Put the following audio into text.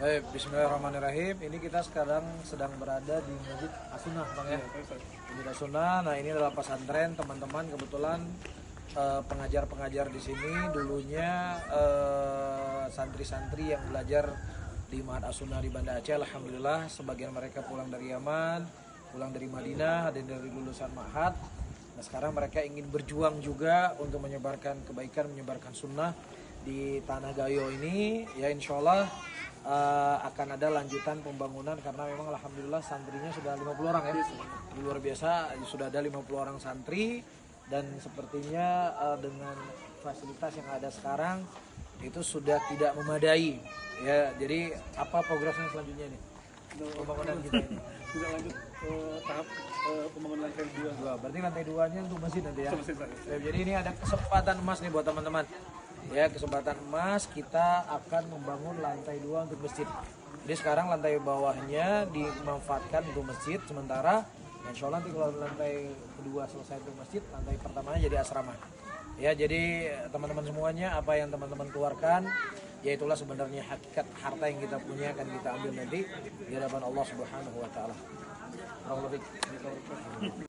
Baik, bismillahirrahmanirrahim. Ini kita sekarang sedang berada di Masjid As-Sunnah, Bang ya. Masjid As-Sunnah. Nah, ini adalah pesantren teman-teman. Kebetulan pengajar-pengajar di sini dulunya santri-santri yang belajar di Ma'had As-Sunnah di Banda Aceh. Alhamdulillah, sebagian mereka pulang dari Yaman, pulang dari Madinah, ada dari lulusan Ma'had. Nah, sekarang mereka ingin berjuang juga untuk menyebarkan kebaikan, menyebarkan sunnah di Tanah Gayo ini. Ya, insya Allah akan ada lanjutan pembangunan karena memang alhamdulillah santrinya sudah 50 orang ya. Luar biasa, sudah ada 50 orang santri dan sepertinya dengan fasilitas yang ada sekarang itu sudah tidak memadai. Ya, jadi apa progresnya selanjutnya nih? Pembangunan kita ini. Tidak lanjut tahap pembangunan lantai 2. Berarti lantai 2-nya untuk masjid nanti ya. Jadi ini ada kesempatan emas nih buat teman-teman. Ya, kesempatan emas kita akan membangun lantai 2 untuk masjid. Jadi sekarang lantai bawahnya dimanfaatkan untuk masjid sementara. Insya Allah nanti kalau lantai kedua selesai untuk masjid, lantai pertamanya jadi asrama. Ya, jadi teman-teman semuanya apa yang teman-teman keluarkan, ya itulah sebenarnya hakikat harta yang kita punya akan kita ambil nanti di hadapan Allah Subhanahu wa taala.